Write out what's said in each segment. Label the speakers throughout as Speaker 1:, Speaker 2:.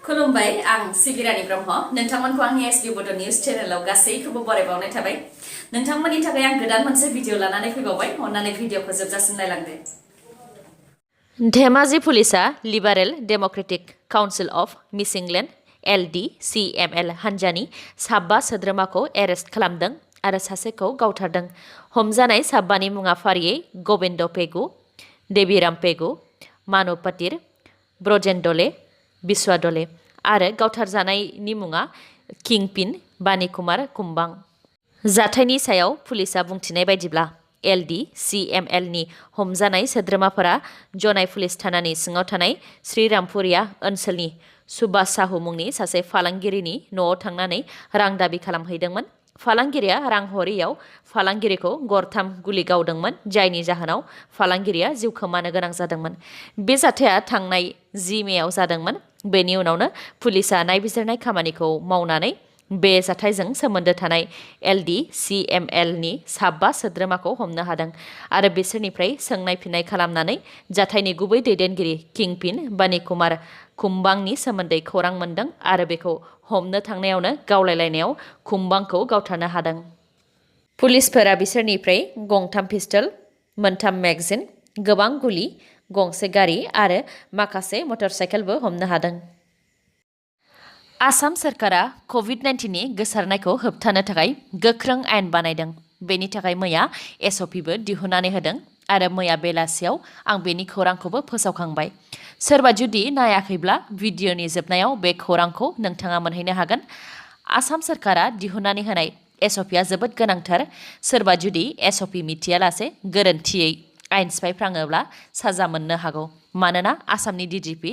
Speaker 1: खुलुमबाय आं सिबिरानि ब्रह्म नोंथांमोनखौ आंनि sbbodonews चेनेलाव गासैखौबो बरायबावनाय थाबाय नोंथांमोननि थाखाय आं गोदान मोनसे भिडिअ लानानै फैबावबाय अन्नानै भिडिअखौ जोबजासिम नायलांदो धेमाजि पुलिसा liberal democratic council of Misingland LDCML हान्जानि 15 सोद्रोमाखौ एरेस्ट खालामदों आरो सासेखौ गावथारदों हमजानाय 15नि मुङा फारियै गोविंद पेगु देवीराम पेगु मानु पतिर ब्रजेन्दले बिस्वादले आरो गावथारजानायनि मुङा किंपिन बानी कुमार कुम्बां जाथायनि सायाव पुलिसा बुंथिनाय बायदिब्ला LDCML नि हमजानाय सोद्रोमाफोरा जनाय पुलिस थानानि सिङाव थानाय श्रीरामपुरिया ओनसोलनि सुभाष साहु मुंनि सासे फालांगिरिनि न'आव थांनानै रां दाबि खालामहैदोंमोन फालांगिरिया रां हरैयाव फालांगिरिखौ गरथाम गुलि गावदोंमोन जायनि जाहोनाव फालांगिरिया जिउ खोमानो गोनां जादोंमोन बे जाथाया थांनाय 10 मेआव जादोंमोन बेनि उनावनो पुलिसा नायबिजिरनाय खामानिखौ मावनानै बे जाथायजों सोमोन्दो थानाय LDCML नि 15 सोद्रोमाखौ हमनो हादों आरो बिसोरनिफ्राय सोंनाय फिननाय खालामनानै जाथायनि गुबै दैदेनगिरि किंपिन बानी कुमार कुम्बांनि सोमोन्दै खौरां मोनदों आरो बेखौ हमनो थांनायावनो गावलायलायनायाव कुम्बांखौ गावथारनो हादों पुलिसफोरा बिसोरनिफ्राय गंथाम पिस्टल मोनथाम मेगजिन गोबां गुलि गंसे गारि आरो माखासे मटरसाइकेलबो हमनो हादों आसाम सरकारा COVID-19 नि गोसारनायखौ होबथानो थाखाय गोख्रों आयेन बानायदों बेनि थाखाय मैया SOPबो दिहुननानै होदों आरो मैया बेलासियाव आं बेनि खौरांखौबो फोसावखांबाय सोरबा जुदि नायाखैब्ला भिडिअनि जोबनायाव बे खौरांखौ नोंथाङा मोनहैनो हागोन आसाम सरकारा दिहुननानै होनाय SOPआ जोबोद गोनांथार सोरबा जुदि SOP मिथियालासे गोरोन्थियै आयेन सिफायफ्राङोब्ला साजा मोननो हागौ मानोना आसामनि DGP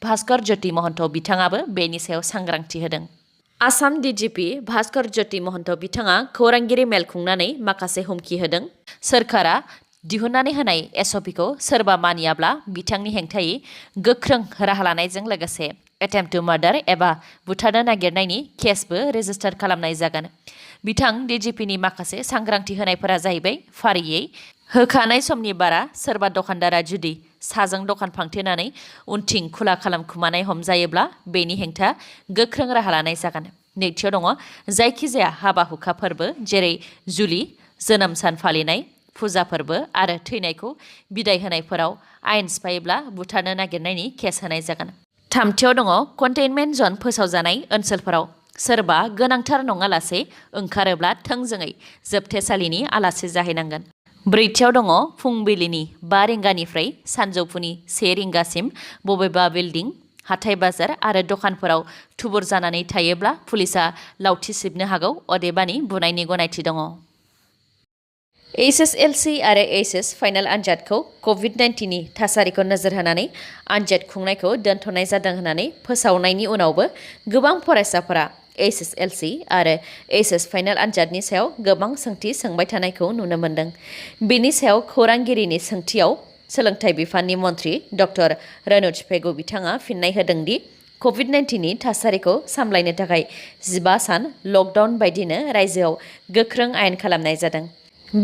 Speaker 1: भास्कर ज्योति महन्त बिथाङाबो बेनि सायाव सांग्रांथि होदों आसाम DGP भास्कर ज्योति महन्त बिथाङा खौरांगिरि मेल खुंनानै माखासे हुमखि होदों सोरखारा दिहुननानै होनाय SOPखौ सोरबा मानियाब्ला बिथांनि हेंथायै गोख्रों राहा लानायजों लोगोसे एटेम्प्ट टु मार्डार एबा बुथारनो नागिरनायनि केसबो रेजिस्टार खालामनाय जागोन बिथां DGPनि माखासे सांग्रांथि होनायफोरा जाहैबाय फारियै होखानाय समनि बारा सोरबा दखानदारा जुदि साजों दखान फांथेनानै उनथिं खुला खालामखुमानाय हमजायोब्ला बेनि हेंथा गोख्रों राहा लानाय जागोन नैथियाव दङ जायखिजाया हाबा हुखा फोरबो जेरै जुलि जोनोम सान फालिनाय फुजा फोरबो आरो थैनायखौ बिदाय होनायफोराव आयेन सिफायोब्ला बुथारनो नागिरनायनि केस होनाय जागोन थामथियाव दङ कन्टेनमेन्ट जन फोसावजानाय ओनसोलफोराव सोरबा गोनांथार नङालासे ओंखारोब्ला थोंजोङै जोबथेसालिनि आलासि जाहैनांगोन ब्रैथियाव दङ फुंबिलिनि 5 रिंगानिफ्राय सानजौफुनि 1 रिंगासिम बबेबा बिल्डिं हाथाय बाजार आरो दखानफोराव थुबुर जानानै थायोब्ला पुलिसा लावथि सिबनो हागौ अदेबानि बुनायनि गनायथि दङ HSLC आरो HS फाइनाल आनजादखौ COVID-19 नि थासारिखौ नोजोर होनानै आनजाद खुंनायखौ दोनथ'नाय जादों होननानै फोसावनायनि उनावबो गोबां फरायसाफोरा HSLC आरो HS फाइनाल आनजादनि सायाव गोबां सोंथि सोंबाय थानायखौ नुनो मोन्दों बेनि सायाव खौरांगिरिनि सोंथियाव सोलोंथाइ बिफाननि मन्थ्रि डक्टर रनोज पेगु बिथाङा फिननाय होदों दि COVID-19 नि थासारिखौ सामलायनो थाखाय 15 सान लकडाउन बायदिनो रायजोआव गोख्रों आयेन खालामनाय जादों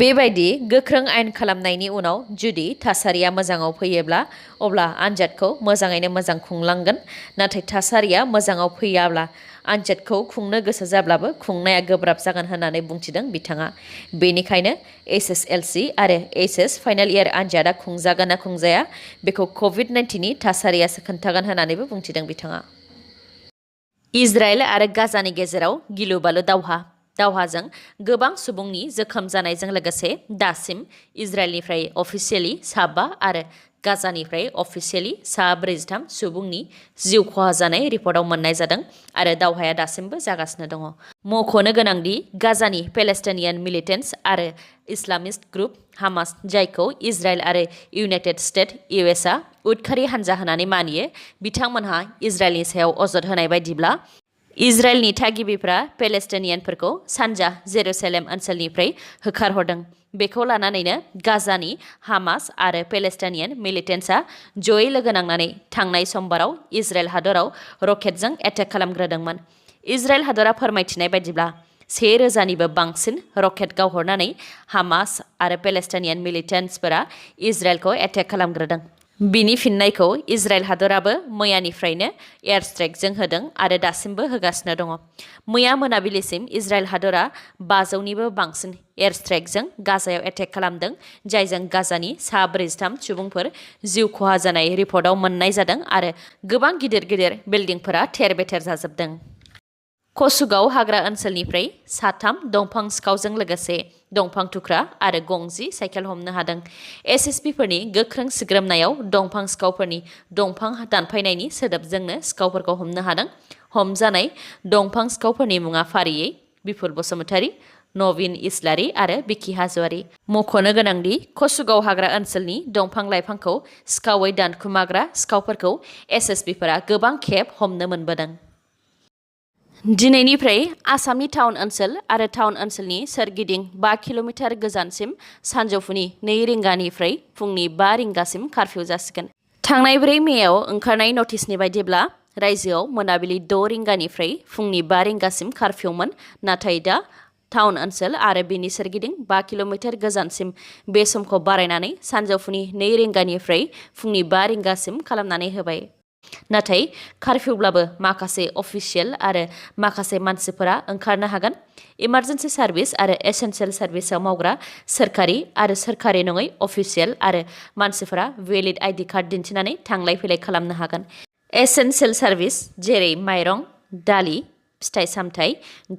Speaker 1: बेबायदि गोख्रों आयेन खालामनायनि उनाव जुदि थासारिया मोजाङाव फैयोब्ला अब्ला आनजादखौ मोजाङैनो मोजां खुंलांगोन नाथाय थासारिया मोजाङाव फैयाब्ला आनजादखौ खुंनो गोसो जाब्लाबो खुंनाया गोब्राब जागोन होननानै बुंथिदों बिथाङा बेनिखायनो HSLC आरो HS फाइनाल इयार आनजादा खुंजागोन ना खुंजाया बेखौ COVID-19 नि थासारियासो खोन्थागोन होननानैबो बुंथिदों बिथाङा इजराइल आरो गाजानि गेजेराव गिलु-बालु दावहाजों गोबां सुबुंनि जोखोम जानायजों लोगोसे दासिम इजराइलनिफ्राय अफिसियेलि 15 आरो गाजानिफ्राय अफिसियेलि 43 सुबुंनि जिउ खहा जानाय रिपर्टआव मोननाय जादों आरो दावहाया दासिमबो जागासिनो दङ मख'नो गोनांदि गाजानि पेलेस्टाइनियान मिलिटेन्ट्स आरो इस्लामिस्ट ग्रुप हामास जायखौ इजराइल आरो इउनाइटेड स्टेट USA उदखारि हानजा होननानै मानियो बिथांमोनहा इजराइलनि सायाव अजद होनाय बायदिब्ला इजराइलनि थागिबिफ्रा पेलेस्टाइनियानफोरखौ सानजा जेरुसालेम ओनसोलनिफ्राय होखारहरदों बेखौ लानानैनो गाजानि हामास आरो पेलेस्टाइनियान मिलिटेन्ट्सआ जयै लोगो नांनानै थांनाय समबाराव इजराइल हादराव रकेटजों एटेक खालामग्रोदोंमोन इजराइल हादरा फोरमायथिनाय बायदिब्ला 1000निबो बांसिन रकेट गावहरनानै हामास आरो पेलेस्टाइनियान मिलिटेन्ट्सफोरा इजराइलखौ एटेक खालामग्रोदों बिनि फिननायखौ इजराइल हादराबो मैयानिफ्रायनो एयार स्ट्राइकजों होदों आरो दासिमबो होगासिनो दङ। मैया मोनाबिलिसिम इजराइल हादरा 500निबो बांसिन एयार स्ट्राइकजों गाजायाव एटेक खालामदों, जायजों गाजानि सा 43 सुबुंफोर जिउ खहा जानाय रिपर्टआव मोननाय जादों आरो गोबां गिदिर गिदिर बिल्डिंफोरा थेर-बेथेर जाजोबदों। कसुगाव हाग्रा ओनसोलनिफ्राय 3 दंफां सिखावजों लोगोसे दंफां थुख्रा आरो गंजि साइकेल हमनो हादों। एसएसपिफोरनि गोख्रों सिग्रोमनायाव दंफां सिखावफोरनि दंफां दानफायनायनि सोदोबजोंनो सिखावफोरखौ हमनो हादों। हमजानाय दंफां सिखावफोरनि मुङा फारियै बिपुल बसुमतारी, नवीन इस्लारि आरो बिखि हाज'वारि। मख'नो गोनांदि कसुगाव हाग्रा ओनसोलनि दंफां लाइफांखौ सिखावै दानखुमाग्रा सिखावफोरखौ एसएसपिफोरा गोबां खेब हमनो मोनबोदों। दिनैनिफ्राय आसामनि टाउन ओनसोल आरो टाउन ओनसोलनि सोरगिदिं 5 किल'मिटार गोजानसिम सानजौफुनि 2 रिंगानिफ्राय फुंनि 5 रिंगासिम कारफिउ जासिगोन। थांनाय 4 मेआव ओंखारनाय नटिसनि बायदिब्ला रायजोआव मोनाबिलि 6 रिंगानिफ्राय फुंनि 5 रिंगासिम कारफिउमोन, नाथाय दा टाउन ओनसोल आरो बिनि सोरगिदिं 5 किल'मिटार गोजानसिम बे समखौ बारायनानै सानजौफुनि 2 रिंगानिफ्राय फुंनि 5 रिंगासिम खालामनानै होबाय। नाथाय कारफिउब्लाबो माखासे अफिसियेल आरो माखासे मानसिफोरा ओंखारनो हागोन। इमार्जेन्सि सार्भिस आरो एसेन्शियेल सार्भिसआव मावग्रा सोरखारि आरो सोरखारि नङै अफिसियेल आरो मानसिफोरा भेलिड आइडि कार्ड दिन्थिनानै थांलाय फैलाय खालामनो हागोन। एसेन्शियेल सार्भिस जेरै माइरं, दालि, फिथाइ सामथाइ,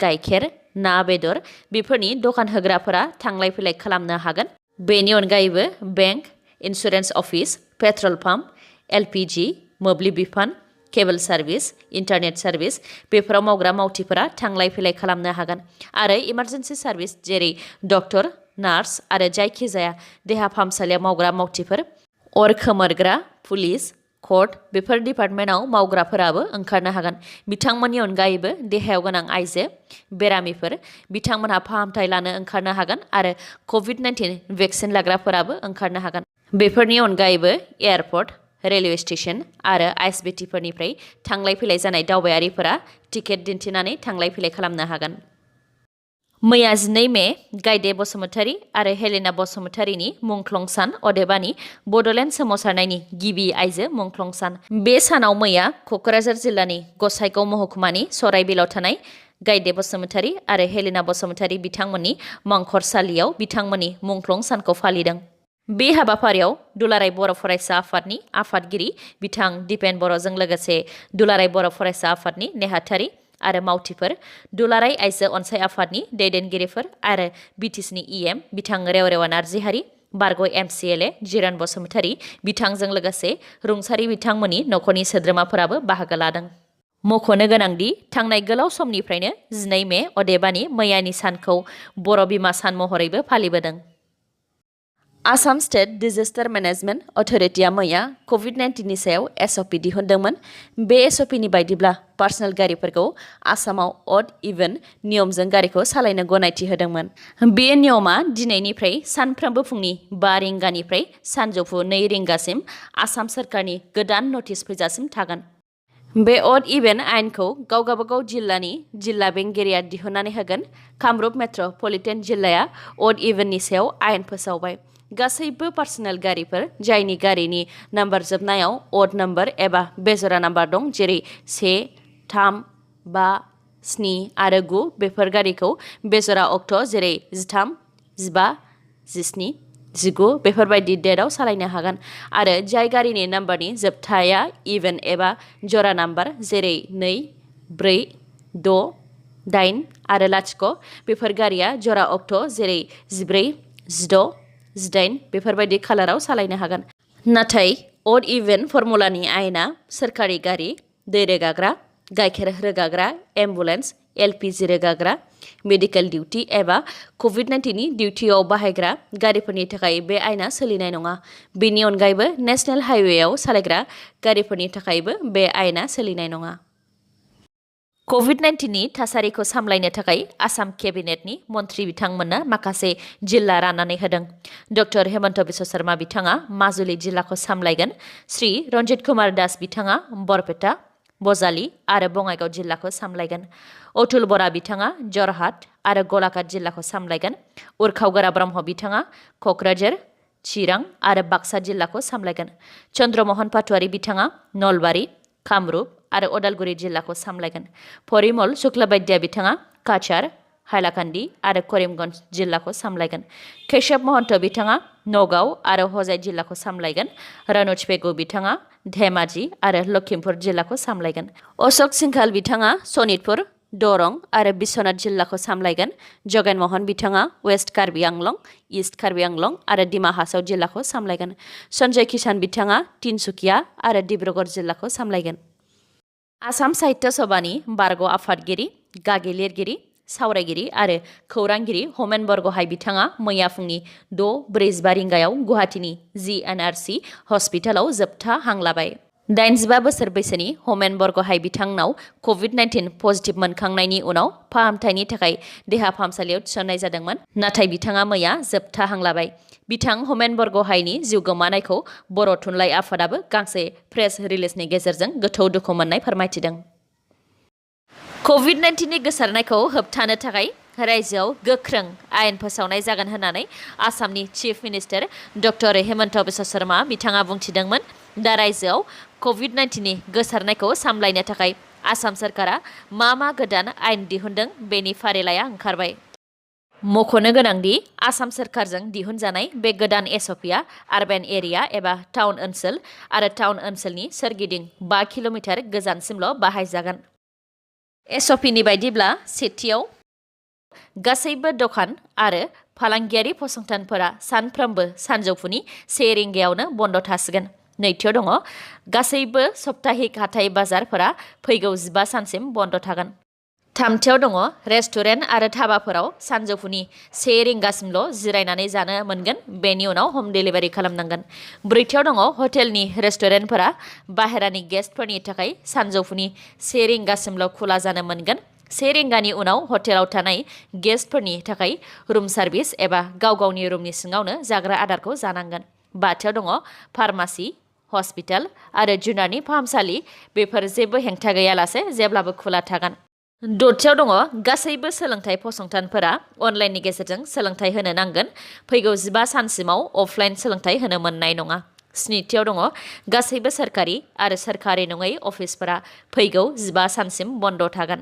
Speaker 1: गाइखेर, ना बेदर बेफोरनि दखान होग्राफोरा थांलाय फैलाय खालामनो हागोन। बेनि अनगायैबो bank, insurance office, petrol pump, LPG, मोब्लिब बिफान, केबल सार्भिस, इन्टारनेट सार्भिस बेफोराव मावग्रा मावथिफोरा थांलाय फैलाय खालामनो हागोन आरो इमार्जेन्सि सार्भिस जेरै डक्टर, नार्स आरो जायखिजाया देहा फाहामसालियाव मावग्रा मावथिफोर, अर खोमोरग्रा, पुलिस, कर्ट बेफोर डिपार्टमेन्टआव मावग्राफोराबो ओंखारनो हागोन। बिथांमोननि अनगायैबो देहायाव गोनां आइजो, बेरामिफोर बिथांमोनहा फाहामथाय लानो ओंखारनो हागोन आरो कभिड-19 भेक्सिन लाग्राफोराबो ओंखारनो हागोन। बेफोरनि अनगायैबो एयारपर्ट, रेलवे स्टेशन आरो आइएसबिटिफोरनिफ्राय थांलाय फैलाय जानाय दावबायारिफोरा टिकेट दिन्थिनानै थांलाय फैलाय खालामनो हागोन। मैया 12 मे गायदे बसुमतारी आरो हेलेना बसुमतारीनि मुंख्लं सान, अदेबानि बड'लेण्ड सोमावसारनायनि गिबि आइजो मुंख्लं सान। बे सानाव मैया क'क्राझार जिल्लानि गसाइगाव महकुमानि सराइबिलाव थानाय गायदे बसुमतारी आरो हेलेना बसुमतारी बिथांमोननि मंखरसालियाव बिथांमोननि मुंख्लं सानखौ फालिदों। बे हाबाफारियाव दुलाराय बर' फरायसा आफादनि आफादगिरि बिथां दिपेन बर'जों लोगोसे दुलाराय बर' फरायसा आफादनि नेहाथारि आरो मावथिफोर, दुलाराय आइजो अनसाय आफादनि दैदेनगिरिफोर आरो बिटिसिनि इएम बिथां रेवरेवा नार्जिहारि, बारग' एमसिएलए जिरन बसुमतारी बिथांजों लोगोसे रुंसारि बिथांमोननि नखरनि सोद्रोमाफोराबो बाहागो लादों। मख'नो गोनांदि थांनाय गोलाव समनिफ्रायनो 12 मे अदेबानि मैयानि सानखौ बर' बिमा सान महरैबो फालिबोदों। आसाम स्टेट डिजास्टार मेनेजमेन्ट अथ'रिटिया मैया कभिड-19नि सायाव एसअपि दिहुनदोंमोन। बे एसअपिनि बायदिब्ला पार्सनेल गारिफोरखौ आसामाव अड इभेन नियमजों गारिखौ सालायनो गनायथि होदोंमोन। बे नियमा दिनैनिफ्राय सानफ्रोमबो फुंनि 5 रिंगानिफ्राय सानजौफु 2 रिंगासिम आसाम सोरखारनि गोदान नटिस फैजासिम थागोन। बे अड इभेन आयेनखौ गावगाबागाव जिल्लानि जिल्ला बेंगिरिया दिहुननानै होगोन। कामरुप मेट्र'पलिटेन जिल्लाया अड इभेननि सायाव आयेन फोसावबाय। गासैबो पार्सनेल गारिफोर जायनि गारिनि नाम्बार जोबनायाव अड नाम्बार एबा बेजरा नाम्बार दं, जेरै 1, 3, 5, 7 आरो 9 बेफोर गारिखौ बेजरा अक्ट' जेरै 13, 15, 17, 19 बेफोरबायदि डेटआव सालायनो हागोन आरो जाय गारिनि नाम्बारनि जोबथाया इभेन एबा जरा नाम्बार जेरै 2, 4, 6, 8 आरो 0 बेफोर गारिया जरा अक्ट' जेरै 14, 16, 18 बेफोरबायदि खालाराव सालायनो हागोन। नाथाय अड इभेन फर्मुलानि आयेना सोरखारि गारि, दै रोगाग्रा, गाइखेर रोगाग्रा, एम्बुलेन्स, एलपिजि रोगाग्रा, मेडिकेल डिउटि एबा कभिड-19नि डिउटियाव बाहायग्रा गारिफोरनि थाखाय बे आयेना सोलिनाय नङा। बेनि अनगायैबो नेशनेल हाइवेआव सालायग्रा गारिफोरनि थाखायबो बे आयेना सोलिनाय नङा। कभिड-19नि थासारिखौ सामलायनो थाखाय आसाम केबिनेटनि मन्थ्रि बिथांमोननो माखासे जिल्ला राननानै होदों। डक्टर हेमन्त बिश्व शर्मा बिथाङा माजुलि जिल्लाखौ सामलायगोन। श्री रन्जित कुमार दास बिथाङा बरपेटा, बजालि आरो बङाइगाव जिल्लाखौ सामलायगोन। अतुल बरा बिथाङा जरहाट आरो गलाघाट जिल्लाखौ सामलायगोन। उरखाव गोरा ब्रह्म बिथाङा क'क्राझार, चिरां आरो बाक्सा जिल्लाखौ सामलायगोन। चन्द्रमोहन पाटवारी बिथाङा नलबारि, कामरुप आरो अदालगुरि जिल्लाखौ सामलायगोन। परिमल शुक्लबैद्या बिथाङा काछार, हाइलाकान्दि आरो करिमगन्ज जिल्लाखौ सामलायगोन। केशव महन्त बिथाङा नगाव आरो हजाइ जिल्लाखौ सामलायगोन। रनज पेगु बिथाङा धेमाजि आरो लखिमपुर जिल्लाखौ सामलायगोन। अशोक सिंघाल बिथाङा सनितपुर, दरं आरो बिश्वनाथ जिल्लाखौ सामलायगोन। जगेन मोहन बिथाङा वेस्ट कार्बि आंलं, इस्ट कार्बि आंलं आरो डिमा हासाव जिल्लाखौ सामलायगोन। सन्जय किसान बिथाङा तिनसुकिया आरो डिब्रुगड़ जिल्लाखौ सामलायगोन। आसाम साहित्य सभानि बारग' आफादगिरि, गागि लिरगिरि, सावरायगिरि आरो खौरांगिरि हमेन बरग'हाइ बिथाङा मैया फुंनि 6:45 रिंगायाव गुवाहाटीनि GNRC हस्पिटालाव जोबथा हां लाबाय। 85 बोसोर बैसोनि हमेन बरग'हाइ बिथांनाव कभिड-19 पजिटिभ मोनखांनायनि उनाव फाहामथायनि थाखाय देहा फाहामसालियाव थिसननाय जादोंमोन, नाथाय बिथाङा मैया जोबथा हां लाबाय। बिथां हमेन बरग'हाइनि जिउ गोमानायखौ बर' थुनलाइ आफादाबो गांसे प्रेस रिलिजनि गेजेरजों गोथौ दुखु मोननाय फोरमायथिदों। कभिड-19 नि गोसारनायखौ होबथानो थाखाय रायजोआव गोख्रों आयेन फोसावनाय जागोन होननानै आसामनि chief minister doctor Hemant Biswa Sharma बिथाङा बुंथिदोंमोन। दा रायजोआव कभिड-19 नि गोसारनायखौ सामलायनो थाखाय आसाम सरकारा मा गोदान आयेन दिहुनदों बेनि फारिलाइया ओंखारबाय। मख'नो गोनांदि आसाम सरकारजों दिहुनजानाय बे गोदान SOPआ आरबान एरिया एबा टाउन ओनसोल आरो टाउन ओनसोलनि सोरगिदिं 5 किल'मिटार गोजानसिमल' बाहायजागोन। SOPनि बायदिब्ला सेथियाव गासैबो दखान आरो फालांगियारि फसंथानफोरा सानफ्रोमबो सानजौफुनि 1 रिंगायावनो बन्द थासिगोन। नैथियाव दङ गासैबो सप्ताहिक हाथाइ बाजारफोरा फैगौ 15 सानसिम बन्द थागोन। थामथियाव दङ रेस्टुरेन्ट आरो धाबाफोराव सानजौफुनि 1 रिंगासिमल' जिरायनानै जानो मोनगोन, बेनि उनाव हम डेलिभारि खालामनांगोन। ब्रैथियाव दङ हटेलनि रेस्टुरेन्टफोरा बाहेरानि गेस्टफोरनि थाखाय सानजौफुनि 1 रिंगासिमल' खुला जानो मोनगोन। 1 रिंगानि उनाव हटेलाव थानाय गेस्टफोरनि थाखाय रुम सार्भिस एबा गाव गावनि रुमनि सिङावनो जाग्रा आदारखौ जानांगोन। बाथियाव दङ फार्मासि, हस्पिटाल आरो जुनारनि फाहामसालि, बेफोर जेबो हेंथा गैयालासे जेब्लाबो खुला थागोन। दथियाव दङ गासैबो सोलोंथाइ फसंथानफोरा अनलाइननि गेजेरजों सोलोंथाइ होनो नांगोन, फैगौ 15 सानसिमाव अफलाइन सोलोंथाइ होनो मोननाय नङा। स्निथियाव दङ गासैबो सोरखारि आरो सोरखारि नङै अफिसफोरा फैगौ 15 सानसिम बन्द थागोन।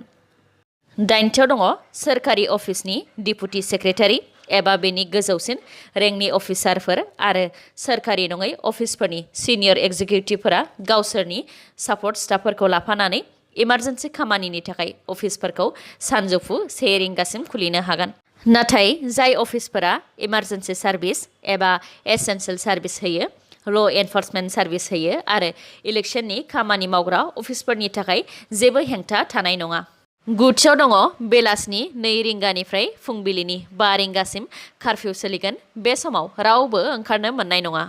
Speaker 1: दाइनथियाव दङ सोरखारि अफिसनि डिपुटि सेक्रेटारि एबा बेनि गोजौसिन रेंकनि अफिसारफोर आरो सोरखारि नङै अफिसफोरनि सिनियर एक्जिकिउटिभफोरा गावसोरनि सापर्ट स्टाफफोरखौ लाफानानै इमारजेन्सि खामानिनि थाखाय अफिसफोरखौ सानजौफु 1 रिंगासिम खुलिनो हागोन। नाथाय जाय अफिसफोरा इमारजेन्सि सार्भिस एबा एसेन्सियेल सार्भिस होयो, ल' एनफर्समेन्ट सार्भिस होयो आरो इलेक्सननि खामानि मावग्रा अफिसफोरनि थाखाय जेबो हेंथा थानाय नङा। गुथियाव दङ बेलासिनि 2 रिंगानिफ्राय फुंबिलिनि 5 रिंगासिम कारफिउ सोलिगोन, बे समाव रावबो ओंखारनो मोननाय नङा।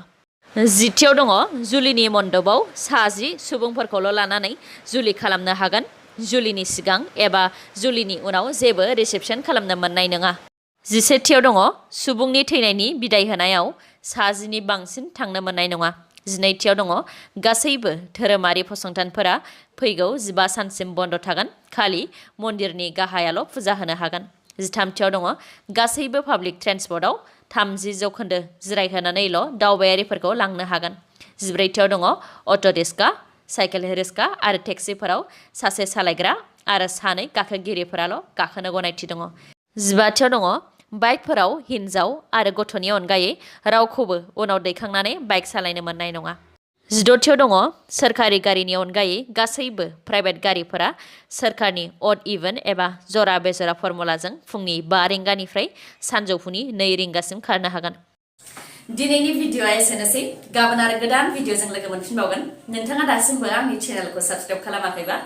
Speaker 1: जिथियाव दङ जुलिनि मन्दपाव 60 सुबुंफोरखौल' लानानै जुलि खालामनो हागोन, जुलिनि सिगां एबा जुलिनि उनाव जेबो रिसेपसन खालामनो मोननाय नङा। 17थियाव दङ सुबुंनि थैनायनि बिदाय होनायाव 60 नि बांसिन थांनो मोननाय नङा। 12थियाव दङ गासैबो धोरोमारि फसंथानफोरा फैगौ 15 सानसिम बन्द थागोन, खालि मन्दिरनि गाहायाल' फुजा होनो हागोन। 13थियाव दङ गासैबो पाब्लिक ट्रेन्सपर्टआव 30% जिरायहोनानैल' दावबायारिफोरखौ लांनो हागोन। 14थियाव दङ अट' रिक्सा, साइकेल रिक्सा आरो टेक्सिफोराव सासे सालायग्रा आरो 2 गाखोगिरिफोराल' गाखोनो गनायथि दङ। 15थियाव दङ बाइकफोराव हिन्जाव आरो गथ'नि अनगायै रावखौबो उनाव दैखांनानै बाइक सालायनो मोननाय नङा। 16थियाव दङ सोरखारि गारिनि अनगायै गासैबो प्राइभेट गारिफोरा सोरखारनि अड इभेन एबा जरा बेजरा फर्मुलाजों फुंनि 5 रिंगानिफ्राय सानजौफुनि 2 रिंगासिम खारनो हागोन। दिनैनि भिडिअ'आ एसेनोसै, गाबोन आरो गोदान भिडिअ'जों लोगो मोनफिनबावगोन। नोंथाङा दासिमबो आंनि चेनेलखौ साबस्क्राइब खालामाखैबा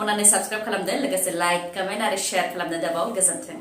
Speaker 1: अन्नानै साबस्क्राइब खालामदो, लोगोसे लाइक, कमेन्ट आरो शेयार खालामनो दाबाव। गोजोन्थों।